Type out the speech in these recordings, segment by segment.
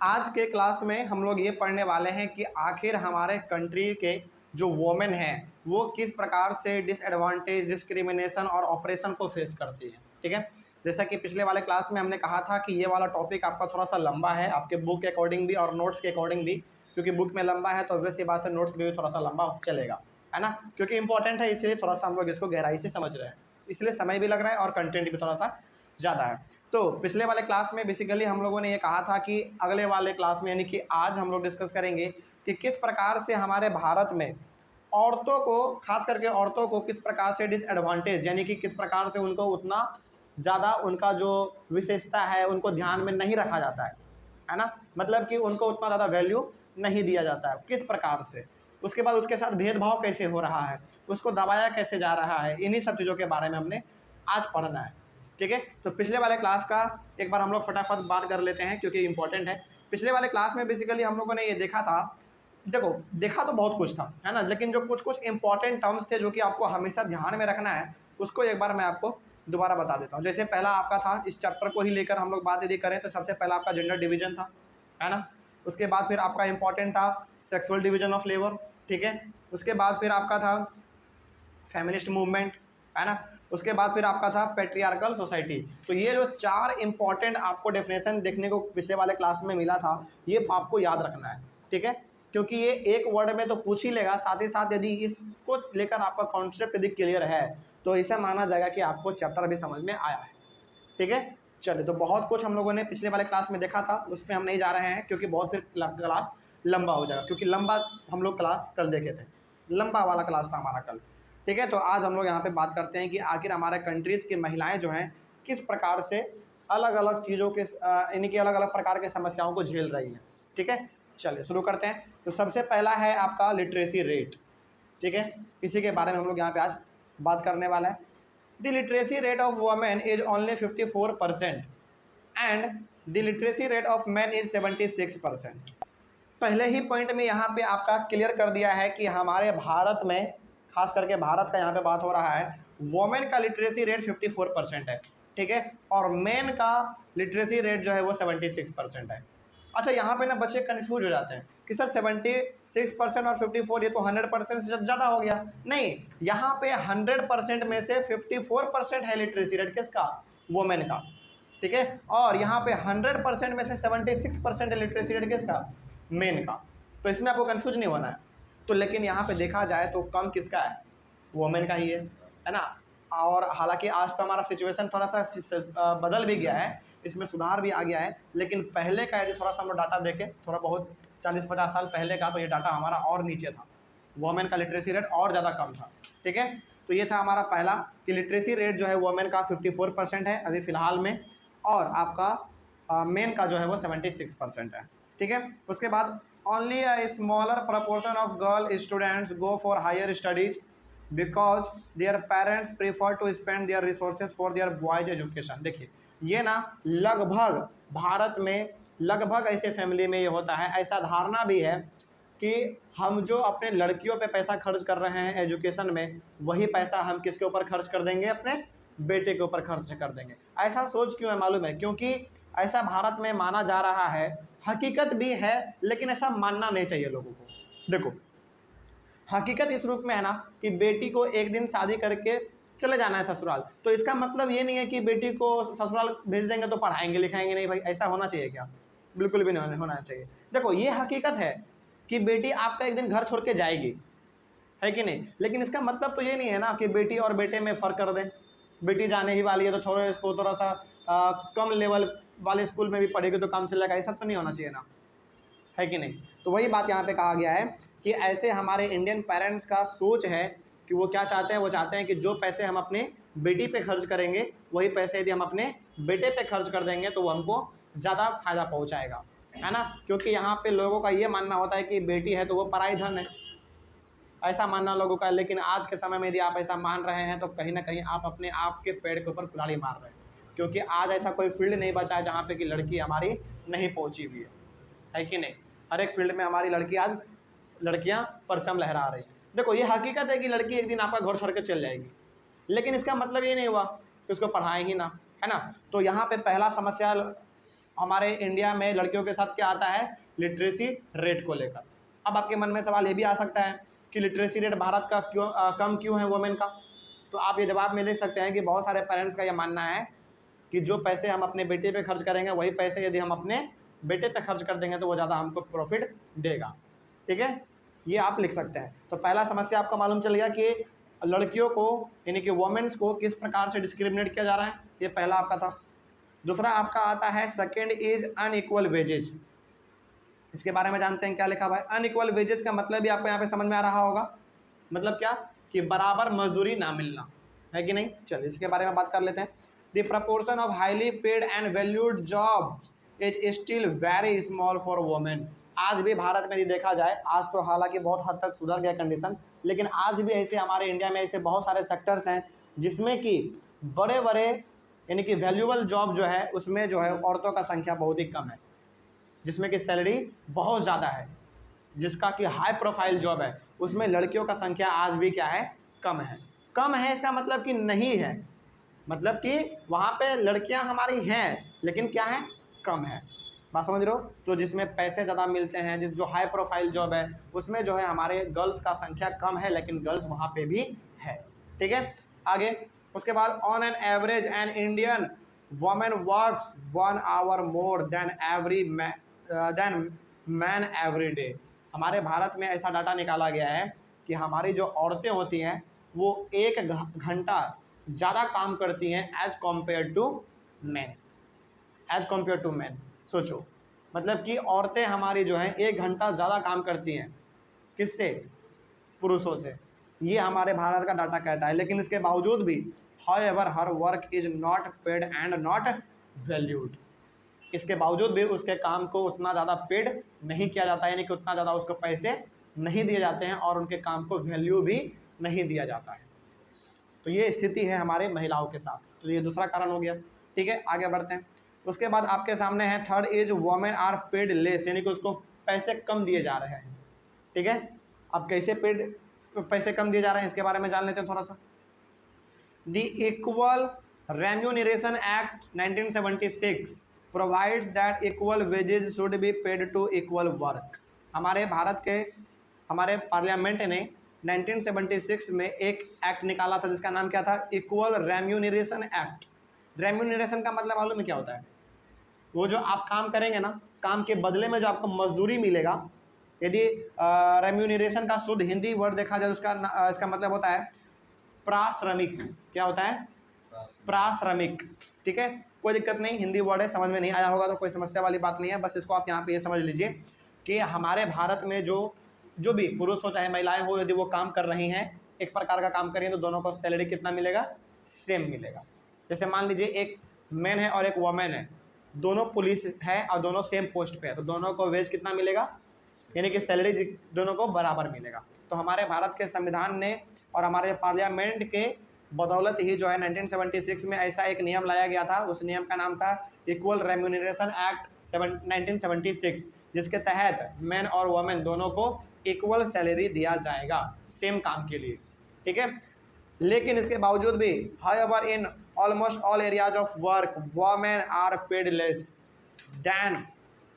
आज के क्लास में हम लोग ये पढ़ने वाले हैं कि आखिर हमारे कंट्री के जो वोमेन हैं वो किस प्रकार से डिसएडवांटेज, डिस्क्रिमिनेशन और ऑपरेशन को फेस करती हैं। ठीक है, जैसा कि पिछले वाले क्लास में हमने कहा था कि ये वाला टॉपिक आपका थोड़ा सा लंबा है, आपके बुक के अकॉर्डिंग भी और नोट्स के अकॉर्डिंग भी, क्योंकि बुक में लंबा है तो ऑब्वियस बात है नोट्स में भी थोड़ा सा लंबा चलेगा, है ना, क्योंकि इंपॉर्टेंट है, इसलिए थोड़ा सा हम लोग इसको गहराई से समझ रहे हैं, इसलिए समय भी लग रहा है और कंटेंट भी थोड़ा सा ज़्यादा है। तो पिछले वाले क्लास में बेसिकली हम लोगों ने ये कहा था कि अगले वाले क्लास में यानी कि आज हम लोग डिस्कस करेंगे कि किस प्रकार से हमारे भारत में औरतों को, खास करके औरतों को किस प्रकार से डिसएडवांटेज यानी कि किस प्रकार से उनको उतना ज़्यादा उनका जो विशेषता है उनको ध्यान में नहीं रखा जाता है ना, मतलब कि उनको उतना ज़्यादा वैल्यू नहीं दिया जाता है, किस प्रकार से, उसके बाद उसके साथ भेदभाव कैसे हो रहा है, उसको दबाया कैसे जा रहा है, इन्हीं सब चीज़ों के बारे में हमने आज पढ़ना है। ठीक है, तो पिछले वाले क्लास का एक बार हम लोग फटाफट बात कर लेते हैं क्योंकि इंपॉर्टेंट है। पिछले वाले क्लास में बेसिकली हम लोगों ने ये देखा था, देखो देखा तो बहुत कुछ था, है ना, लेकिन जो कुछ कुछ इंपॉर्टेंट टर्म्स थे जो कि आपको हमेशा ध्यान में रखना है उसको एक बार मैं आपको दोबारा बता देता हूँ। जैसे पहला आपका था, इस चैप्टर को ही लेकर हम लोग बात यदि करें तो सबसे पहला आपका जेंडर डिवीजन था, है ना। उसके बाद फिर आपका इंपॉर्टेंट था सेक्सुअल डिवीजन ऑफ लेबर। ठीक है, उसके बाद फिर आपका था फेमिनिस्ट मूवमेंट, है ना। उसके बाद फिर आपका था पेट्रियार्कल सोसाइटी। तो ये जो चार इंपॉर्टेंट आपको डेफिनेशन देखने को पिछले वाले क्लास में मिला था, ये आपको याद रखना है। ठीक है, क्योंकि ये एक वर्ड में तो पूछ ही लेगा, साथ ही साथ यदि इसको लेकर आपका कॉन्सेप्ट यदि क्लियर है तो इसे माना जाएगा कि आपको चैप्टर भी समझ में आया है। ठीक है, चलिए, तो बहुत कुछ हम लोगों ने पिछले वाले क्लास में देखा था, उसमें हम नहीं जा रहे हैं क्योंकि बहुत फिर क्लास लंबा हो जाएगा, क्योंकि लंबा हम लोग क्लास कल देखे थे, लंबा वाला क्लास था हमारा कल। ठीक है, तो आज हम लोग यहाँ पे बात करते हैं कि आखिर हमारे कंट्रीज़ की महिलाएं जो हैं किस प्रकार से अलग अलग चीज़ों के यानी कि अलग अलग प्रकार के समस्याओं को झेल रही हैं। ठीक है, चलिए शुरू करते हैं। तो सबसे पहला है आपका लिटरेसी रेट। ठीक है, इसी के बारे में हम लोग यहाँ पे आज बात करने वाला है। The literacy rate of women is only 54% and the literacy rate of man is 76%। पहले ही पॉइंट में यहाँ पे आपका क्लियर कर दिया है कि हमारे भारत में, खास करके भारत का यहाँ पे बात हो रहा है, वोमेन का लिटरेसी रेट 54% है। ठीक है, और मेन का लिटरेसी रेट जो है वो 76% है। अच्छा, यहाँ पे ना बच्चे कंफ्यूज हो जाते हैं कि सर 76% और 54 ये तो 100% से ज़्यादा हो गया। नहीं, यहाँ पे 100% में से 54% है लिटरेसी रेट किसका, वोमेन का। ठीक है, और यहाँ पे 100% में से 76% है लिटरेसी रेट किसका, मेन का। तो इसमें आपको कंफ्यूज नहीं होना है। तो लेकिन यहाँ पे देखा जाए तो कम किसका है, वोमेन का ही है ना। और हालांकि आज तो हमारा सिचुएशन थोड़ा सा बदल भी गया है, इसमें सुधार भी आ गया है, लेकिन पहले का यदि थोड़ा सा हम लोग डाटा देखें, थोड़ा बहुत 40-50 साल पहले का, तो ये डाटा हमारा और नीचे था, वोमेन का लिटरेसी रेट और ज़्यादा कम था। ठीक है, तो ये था हमारा पहला कि लिटरेसी रेट जो है वोमेन का 54% है अभी फ़िलहाल में, और आपका मेन का जो है वो 76% है। ठीक है, उसके बाद only a smaller proportion of girl students go for higher studies because their parents prefer to spend their resources for their boys education. देखिए, ये ना लगभग भारत में लगभग ऐसे फैमिली में ये होता है, ऐसा धारणा भी है कि हम जो अपने लड़कियों पे पैसा खर्च कर रहे हैं एजुकेशन में, वही पैसा हम किसके ऊपर खर्च कर देंगे, अपने बेटे के ऊपर खर्च कर देंगे। ऐसा सोच क्यों है मालूम है, क्योंकि ऐसा भारत में माना जा रहा है, हकीकत भी है, लेकिन ऐसा मानना नहीं चाहिए लोगों को। देखो, हकीकत इस रूप में है ना कि बेटी को एक दिन शादी करके चले जाना है ससुराल, तो इसका मतलब ये नहीं है कि बेटी को ससुराल भेज देंगे तो पढ़ाएंगे लिखाएंगे नहीं। भाई, ऐसा होना चाहिए क्या, बिल्कुल भी नहीं होना चाहिए। देखो, ये हकीकत है कि बेटी आपका एक दिन घर छोड़ के जाएगी, है कि नहीं, लेकिन इसका मतलब तो ये नहीं है ना कि बेटी और बेटे में फ़र्क कर दें। बेटी जाने ही वाली है तो छोड़ो इसको, थोड़ा सा कम लेवल वाले स्कूल में भी पढ़ेगी तो काम चलेगा, ये सब तो नहीं होना चाहिए ना, है कि नहीं। तो वही बात यहाँ पे कहा गया है कि ऐसे हमारे इंडियन पेरेंट्स का सोच है कि वो क्या चाहते हैं, वो चाहते हैं कि जो पैसे हम अपने बेटी पे खर्च करेंगे वही पैसे यदि हम अपने बेटे पे खर्च कर देंगे तो वो हमको ज़्यादा फायदा पहुँचाएगा, है ना। क्योंकि यहाँ पे लोगों का ये मानना होता है कि बेटी है तो वो पराई धन है, ऐसा मानना लोगों का। लेकिन आज के समय में यदि आप ऐसा मान रहे हैं तो कहीं ना कहीं आप अपने आप के पेड़ के ऊपर कुल्हाड़ी मार रहे हैं, क्योंकि आज ऐसा कोई फील्ड नहीं बचा है जहाँ पे कि लड़की हमारी नहीं पहुँची हुई है कि नहीं। हर एक फील्ड में हमारी लड़कियाँ परचम लहरा रही हैं। देखो, ये हकीकत है कि लड़की एक दिन आपका घर छोड़ के चल जाएगी, लेकिन इसका मतलब ये नहीं हुआ कि उसको पढ़ाएंगी ना, है ना। तो यहाँ पे पहला समस्या हमारे इंडिया में लड़कियों के साथ क्या आता है, लिटरेसी रेट को लेकर। अब आपके मन में सवाल ये भी आ सकता है कि लिटरेसी रेट भारत का क्यों कम क्यों है वुमेन का। तो आप ये जवाब में लिख सकते हैं कि बहुत सारे पेरेंट्स का ये मानना है कि जो पैसे हम अपने बेटे पे खर्च करेंगे वही पैसे यदि हम अपने बेटे पे खर्च कर देंगे तो वो ज़्यादा हमको प्रॉफिट देगा। ठीक है, ये आप लिख सकते हैं। तो पहला समस्या आपको मालूम चल गया कि लड़कियों को यानी कि वुमेन्स को किस प्रकार से डिस्क्रिमिनेट किया जा रहा है, ये पहला आपका था। दूसरा आपका आता है सेकंड इज अनइक्वल वेजेज। इसके बारे में जानते हैं क्या लिखा हुआ है। अनइक्वल वेजेज का मतलब भी आपको यहाँ पे समझ में आ रहा होगा, मतलब क्या कि बराबर मजदूरी ना मिलना, है कि नहीं। चलिए इसके बारे में बात कर लेते हैं। The proportion of highly paid and valued jobs is still very small for women. आज भी भारत में यदि देखा जाए, आज तो हालांकि बहुत हद तक सुधर गया कंडीशन, लेकिन आज भी ऐसे हमारे इंडिया में ऐसे बहुत सारे सेक्टर्स हैं जिसमें कि बड़े बड़े यानी कि वैल्यूबल जॉब जो है उसमें जो है औरतों का संख्या बहुत ही कम है, जिसमें कि सैलरी बहुत ज़्यादा है, जिसका कि हाई प्रोफाइल जॉब है उसमें लड़कियों का संख्या आज भी क्या है, कम है। कम है इसका मतलब कि नहीं है, मतलब कि वहाँ पे लड़कियाँ हमारी हैं लेकिन क्या है, कम है। बात समझ रहे हो। तो जिसमें पैसे ज़्यादा मिलते हैं, जिस जो हाई प्रोफाइल जॉब है उसमें जो है हमारे गर्ल्स का संख्या कम है, लेकिन गर्ल्स वहाँ पे भी है। ठीक है, आगे उसके बाद on an average an Indian women works 1 hour more than man every day. हमारे भारत में ऐसा डाटा निकाला गया है कि हमारी जो औरतें होती हैं वो 1 घंटा ज़्यादा काम करती हैं as compare to man, as compare to man. सोचो, मतलब कि औरतें हमारी जो हैं 1 घंटा ज़्यादा काम करती हैं, किससे, पुरुषों से। ये हमारे भारत का डाटा कहता है। लेकिन इसके बावजूद भी however her work is not paid and not valued. इसके बावजूद भी उसके काम को उतना ज़्यादा पेड नहीं किया जाता, यानी कि उतना ज़्यादा उसको पैसे नहीं दिए जाते हैं और उनके काम को वैल्यू भी नहीं दिया जाता है। तो ये स्थिति है हमारे महिलाओं के साथ। तो ये दूसरा कारण हो गया। ठीक है, आगे बढ़ते हैं। उसके बाद आपके सामने है third is women are paid less, यानी कि उसको पैसे कम दिए जा रहे हैं। ठीक है, अब कैसे पैसे कम दिए जा रहे हैं इसके बारे में जान लेते हैं थोड़ा सा। The equal remuneration act 1976 provides that equal wages should be paid to equal work. हमारे भारत के हमारे पार्लियामेंट ने 1976 में एक एक्ट निकाला था जिसका नाम क्या था, इक्वल रेम्यूनरेशन एक्ट। रेम्यूनरेशन का मतलब मालूम है क्या होता है, वो जो आप काम करेंगे ना, काम के बदले में जो आपको मजदूरी मिलेगा। यदि रेम्यूनरेशन का शुद्ध हिंदी वर्ड देखा जाए उसका इसका मतलब होता है प्राश्रमिक। क्या होता है, प्राश्रमिक। ठीक है, कोई दिक्कत नहीं, हिंदी वर्ड है, समझ में नहीं आया होगा तो कोई समस्या वाली बात नहीं है। बस इसको आप यहाँ पे ये समझ लीजिए कि हमारे भारत में जो भी पुरुष हो चाहे महिलाएं हो, यदि वो काम कर रही हैं, एक प्रकार का काम करें तो दोनों को सैलरी कितना मिलेगा, सेम मिलेगा। जैसे मान लीजिए एक मैन है और एक वुमेन है, दोनों पुलिस है और दोनों सेम पोस्ट पे है, तो दोनों को वेज कितना मिलेगा, यानी कि सैलरी दोनों को बराबर मिलेगा। तो हमारे भारत के संविधान ने और हमारे पार्लियामेंट के बदौलत ही जो है 1976 में ऐसा एक नियम लाया गया था। उस नियम का नाम था इक्वल रेम्यूनरेशन एक्ट 1976, जिसके तहत मैन और वुमेन दोनों को इक्वल सैलरी दिया जाएगा सेम काम के लिए। ठीक है, लेकिन इसके बावजूद भी however in almost all areas of work women are paid less than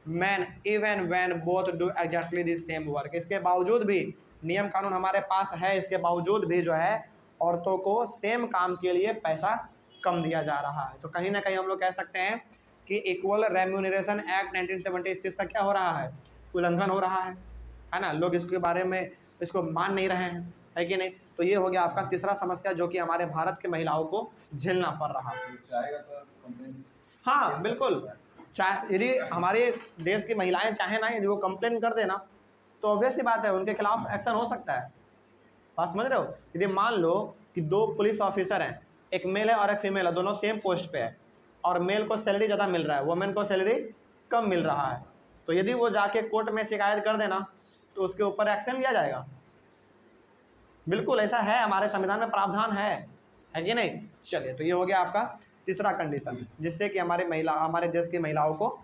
man even when both do exactly the same work. इसके बावजूद भी नियम कानून हमारे पास है, इसके बावजूद भी जो है औरतों को सेम काम के लिए पैसा कम दिया जा रहा है। तो कहीं ना कहीं हम लोग कह सकते हैं कि इक्वल रेम्यूनरेशन एक्ट 1976 का क्या हो रहा है, उल्लंघन हो रहा है ना। लोग इसके बारे में इसको मान नहीं रहे हैं, है कि नहीं। तो ये हो गया आपका तीसरा समस्या जो कि हमारे भारत के महिलाओं को झेलना पड़ रहा है। हाँ बिल्कुल, चाहे यदि हमारे देश की महिलाएं चाहें ना, यदि वो कंप्लेन कर देना तो ऑब्वियस सी बात है उनके खिलाफ एक्शन हो सकता है। बात समझ रहे हो। यदि मान लो कि 2 पुलिस ऑफिसर हैं, एक मेल है और एक फीमेल है, दोनों सेम पोस्ट पे है और मेल को सैलरी ज़्यादा मिल रहा है, वुमेन को सैलरी कम मिल रहा है, तो यदि वो जाके कोर्ट में शिकायत कर देना तो उसके ऊपर एक्शन लिया जाएगा। बिल्कुल ऐसा है, हमारे संविधान में प्रावधान है कि नहीं। चलिए, तो ये हो गया आपका तीसरा कंडीशन जिससे कि हमारे देश की महिलाओं को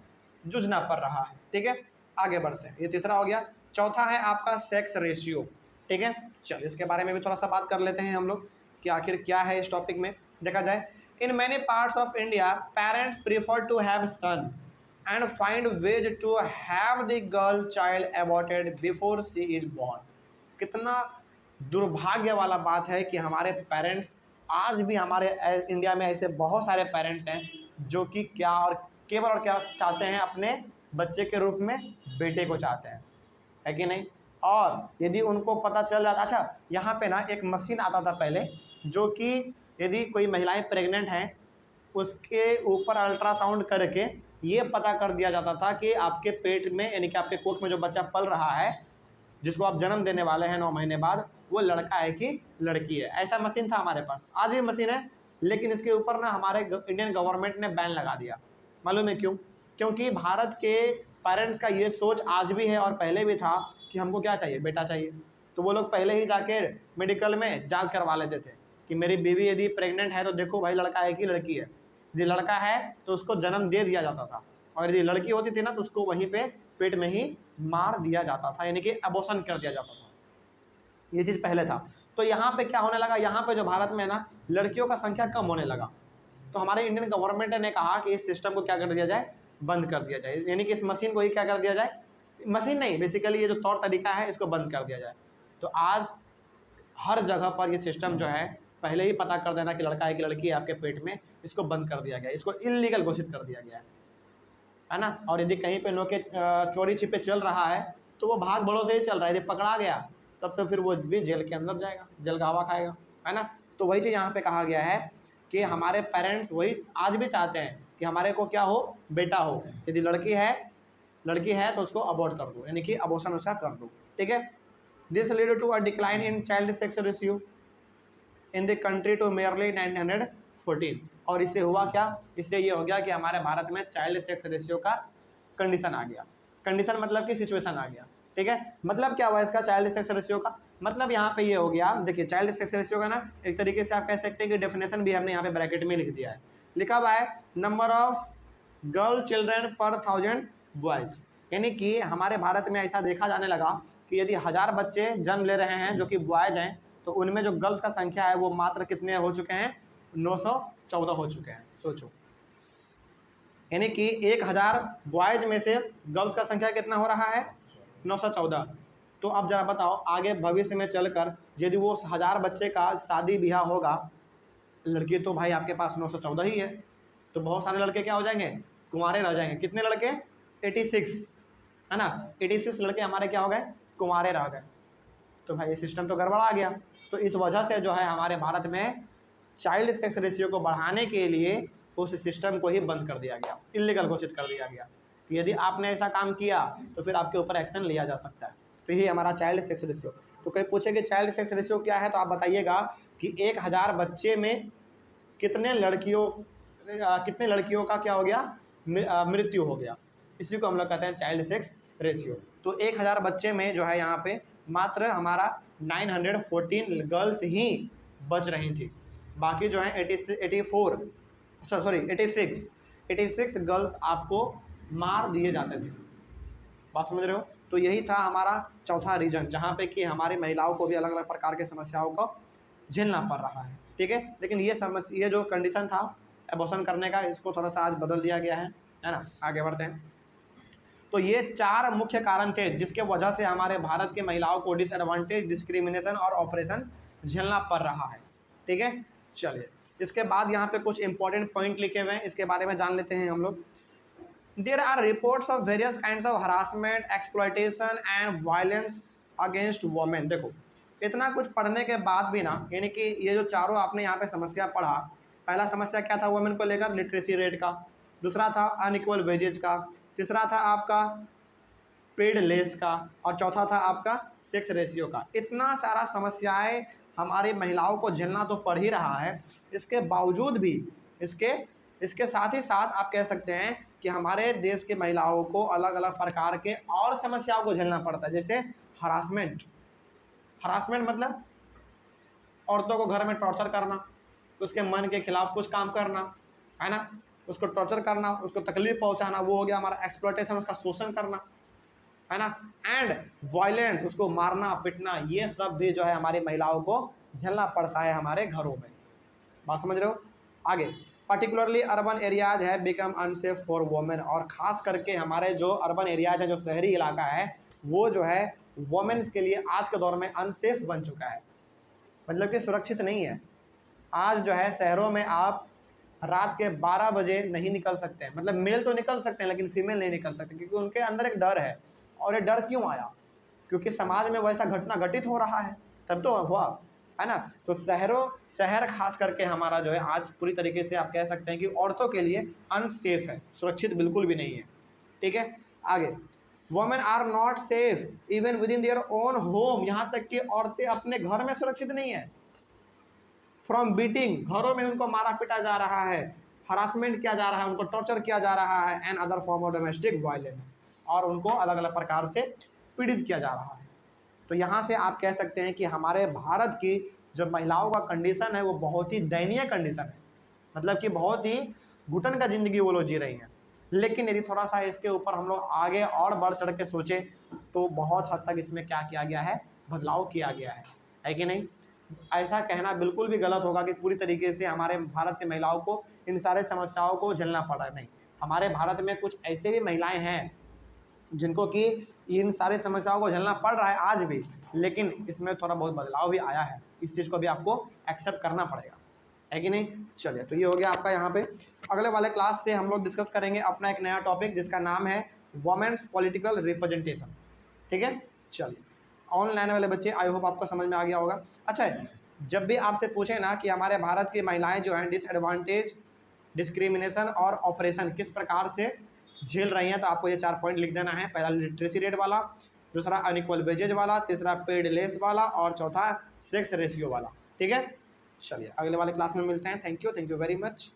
जूझना पड़ रहा है। ठीक है, आगे बढ़ते हैं। ये तीसरा हो गया। चौथा है आपका सेक्स रेशियो। ठीक है, चलिए इसके बारे में भी थोड़ा सा बात कर लेते हैं हम लोग कि आखिर क्या है इस टॉपिक में। देखा जाए, in many parts of India parents prefer to have son and find ways to have the girl child aborted before she is born. कितना दुर्भाग्य वाला बात है कि हमारे पेरेंट्स, आज भी हमारे इंडिया में ऐसे बहुत सारे पेरेंट्स हैं जो कि क्या और केवल और क्या चाहते हैं, अपने बच्चे के रूप में बेटे को चाहते हैं, है कि नहीं। और यदि उनको पता चल जाता, अच्छा यहाँ पे ना एक मशीन आता था पहले, जो कि यदि कोई महिलाएं प्रेग्नेंट हैं उसके ऊपर अल्ट्रासाउंड करके ये पता कर दिया जाता था कि आपके पेट में, यानी कि आपके कोख में जो बच्चा पल रहा है, जिसको आप जन्म देने वाले हैं 9 महीने बाद, वो लड़का है कि लड़की है। ऐसा मशीन था हमारे पास, आज भी मशीन है, लेकिन इसके ऊपर ना हमारे इंडियन गवर्नमेंट ने बैन लगा दिया। मालूम है क्यों? क्योंकि भारत के पेरेंट्स का ये सोच आज भी है और पहले भी था कि हमको क्या चाहिए, बेटा चाहिए। तो वो लोग पहले ही जाके मेडिकल में जांच करवा लेते थे कि मेरी बीवी यदि प्रेग्नेंट है तो देखो भाई लड़का है कि लड़की है। यदि लड़का है तो उसको जन्म दे दिया जाता था, और यदि लड़की होती थी ना तो उसको वहीं पे पेट में ही मार दिया जाता था, यानी कि अबॉर्शन कर दिया जाता था। ये चीज़ पहले था। तो यहाँ पे क्या होने लगा, यहाँ पे जो भारत में ना लड़कियों का संख्या कम होने लगा, तो हमारे इंडियन गवर्नमेंट ने कहा कि इस सिस्टम को क्या कर दिया जाए, बंद कर दिया जाए, यानी कि इस मशीन को ही क्या कर दिया जाए, मशीन नहीं बेसिकली ये जो तौर तरीका है इसको बंद कर दिया जाए। तो आज हर जगह पर ये सिस्टम जो है, पहले ही पता कर देना कि लड़का है कि लड़की है आपके पेट में, इसको बंद कर दिया गया, इसको इल्लीगल घोषित कर दिया गया है ना। और यदि कहीं पे नोके चोरी छिपे चल रहा है तो वो भाग बड़ों से ही चल रहा है, यदि पकड़ा गया तब तो फिर वो भी जेल के अंदर जाएगा, जेल का हवा खाएगा, है ना। तो वही चीज़ यहाँ पे कहा गया है कि हमारे पेरेंट्स वही आज भी चाहते हैं कि हमारे को क्या हो, बेटा हो। यदि लड़की है तो उसको अबॉर्ट कर दो, यानी कि अबॉर्शन उसका कर दो, ठीक है। This lead to a decline in child sex ratio in the country to merely 914। और इससे हुआ क्या, इससे ये हो गया कि हमारे भारत में चाइल्ड सेक्स रेशियो का कंडीशन आ गया। कंडीशन मतलब कि सिचुएशन आ गया, ठीक है। मतलब क्या हुआ इसका, चाइल्ड सेक्स रेशियो का मतलब यहाँ पे ये हो गया, देखिए चाइल्ड सेक्स रेशियो का ना एक तरीके से आप कह सकते हैं कि डेफिनेशन भी हमने यहाँ पे ब्रैकेट में लिख दिया है। लिखा हुआ है नंबर ऑफ गर्ल चिल्ड्रेन पर 1000 बॉयज, यानी कि हमारे भारत में ऐसा देखा जाने लगा कि यदि 1000 बच्चे जन्म ले रहे हैं जो कि बॉयज हैं, तो उनमें जो गर्ल्स का संख्या है वो मात्र कितने हो चुके हैं, 914 हो चुके हैं। सोचो, यानी कि 1000 बॉयज में से गर्ल्स का संख्या कितना हो रहा है, 914। तो अब जरा बताओ आगे भविष्य में चलकर यदि वो 1000 बच्चे का शादी ब्याह होगा, लड़की तो भाई आपके पास 914 ही है, तो बहुत सारे लड़के क्या हो जाएंगे, कुंवारे रह जाएंगे। कितने लड़के, 86, है ना, 86 लड़के हमारे क्या हो गए, कुंवारे रह गए। तो भाई ये सिस्टम तो गड़बड़ा गया। तो इस वजह से जो है हमारे भारत में चाइल्ड सेक्स रेशियो को बढ़ाने के लिए उस सिस्टम को ही बंद कर दिया गया, इल्लीगल घोषित कर दिया गया कि यदि आपने ऐसा काम किया तो फिर आपके ऊपर एक्शन लिया जा सकता है। तो ये हमारा चाइल्ड सेक्स रेशियो। तो कोई पूछे कि चाइल्ड सेक्स रेशियो क्या है, तो आप बताइएगा कि 1000 बच्चे में कितने लड़कियों का क्या हो गया, मृत्यु हो गया। इसी को हम लोग कहते हैं चाइल्ड सेक्स रेशियो। तो 1000 बच्चे में जो है यहाँ पे मात्र हमारा 914 गर्ल्स ही बच रही थी, बाकी जो है 86 गर्ल्स आपको मार दिए जाते थे। बात समझ रहे हो। तो यही था हमारा चौथा रीजन, जहाँ पे कि हमारी महिलाओं को भी अलग अलग प्रकार के समस्याओं को झेलना पड़ रहा है, ठीक है। लेकिन ये जो कंडीशन था एबॉर्शन करने का, इसको थोड़ा सा आज बदल दिया गया है ना। आगे बढ़ते हैं। तो ये 4 मुख्य कारण थे जिसके वजह से हमारे भारत के महिलाओं को डिसएडवांटेज, डिस्क्रिमिनेशन और ऑपरेशन झेलना पड़ रहा है, ठीक है। चलिए इसके बाद यहाँ पे कुछ इंपॉर्टेंट पॉइंट लिखे हुए हैं, इसके बारे में जान लेते हैं हम लोग। There are reports of various kinds of harassment, exploitation and violence against women. देखो इतना कुछ पढ़ने के बाद भी ना, यानी कि ये जो चारों आपने यहाँ पे समस्या पढ़ा, पहला समस्या क्या था वुमेन को लेकर, लिटरेसी रेट का, दूसरा था अनइक्वल वेजेज का, तीसरा था आपका पेड लेस का, और चौथा था आपका सेक्स रेशियो का। इतना सारा समस्याएं हमारी महिलाओं को झेलना तो पड़ ही रहा है, इसके बावजूद भी इसके साथ ही साथ आप कह सकते हैं कि हमारे देश के महिलाओं को अलग अलग प्रकार के और समस्याओं को झेलना पड़ता है, जैसे हरासमेंट मतलब औरतों को घर में टॉर्चर करना, उसके मन के खिलाफ कुछ काम करना, है ना, उसको टॉर्चर करना, उसको तकलीफ पहुंचाना, वो हो गया हमारा एक्सप्लॉयटेशन, उसका शोषण करना, है ना। एंड वायलेंस, उसको मारना पिटना, ये सब भी जो है हमारी महिलाओं को झेलना पड़ता है हमारे घरों में। बात समझ रहे हो। आगे पर्टिकुलरली अर्बन एरियाज है बिकम अनसेफ फॉर वोमेन, और ख़ास करके हमारे जो अर्बन एरियाज है, जो शहरी इलाका है, वो जो है वोमेन्स के लिए आज के दौर में अनसेफ बन चुका है, मतलब कि सुरक्षित नहीं है। आज जो है शहरों में आप रात के 12 बजे नहीं निकल सकते हैं, मतलब मेल तो निकल सकते हैं लेकिन फीमेल नहीं निकल सकते, क्योंकि उनके अंदर एक डर है। और ये डर क्यों आया? क्योंकि समाज में वैसा घटना घटित हो रहा है, तब तो हुआ है ना। तो शहर खास करके हमारा जो है आज पूरी तरीके से आप कह सकते हैं कि औरतों के लिए अनसेफ है, सुरक्षित बिल्कुल भी नहीं है। ठीक है, आगे, women are not safe even within their own home, यहाँ तक कि औरतें अपने घर में सुरक्षित नहीं है। फ्रॉम बीटिंग, घरों में उनको मारा पीटा जा रहा है, हरासमेंट किया जा रहा है, उनको टॉर्चर किया जा रहा है, and other form of domestic violence, और उनको अलग अलग प्रकार से पीड़ित किया जा रहा है। तो यहाँ से आप कह सकते हैं कि हमारे भारत की जो महिलाओं का कंडीशन है वो बहुत ही दयनीय कंडीशन है, मतलब कि बहुत ही घुटन का ज़िंदगी वो लोग जी रही हैं। लेकिन यदि थोड़ा सा इसके ऊपर हम लोग आगे और बढ़ चढ़ के सोचें तो बहुत हद तक इसमें क्या किया गया है, बदलाव किया गया है कि नहीं। ऐसा कहना बिल्कुल भी गलत होगा कि पूरी तरीके से हमारे भारत की महिलाओं को इन सारे समस्याओं को झेलना पड़ रहा है, नहीं। हमारे भारत में कुछ ऐसे भी महिलाएं हैं जिनको कि इन सारी समस्याओं को झेलना पड़ रहा है आज भी, लेकिन इसमें थोड़ा बहुत बदलाव भी आया है। इस चीज़ को भी आपको एक्सेप्ट करना पड़ेगा, है कि नहीं। चलिए, तो ये हो गया आपका यहाँ पे। अगले वाले क्लास से हम लोग डिस्कस करेंगे अपना एक नया टॉपिक जिसका नाम है वुमेन्स पॉलिटिकल रिप्रेजेंटेशन। ठीक है, चलिए, ऑनलाइन वाले बच्चे आई होप आपको समझ में आ गया होगा। अच्छा, जब भी आपसे पूछे ना कि हमारे भारत की महिलाएं जो हैं डिसएडवांटेज, डिस्क्रिमिनेशन और ऑपरेशन किस प्रकार से झेल रही हैं, तो आपको ये 4 पॉइंट लिख देना है। पहला लिटरेसी रेट वाला, दूसरा अनइक्वल वेजेज वाला, तीसरा पेड लेस वाला, और चौथा सेक्स रेशियो वाला। ठीक है, चलिए अगले वाले क्लास में मिलते हैं। Thank you very much.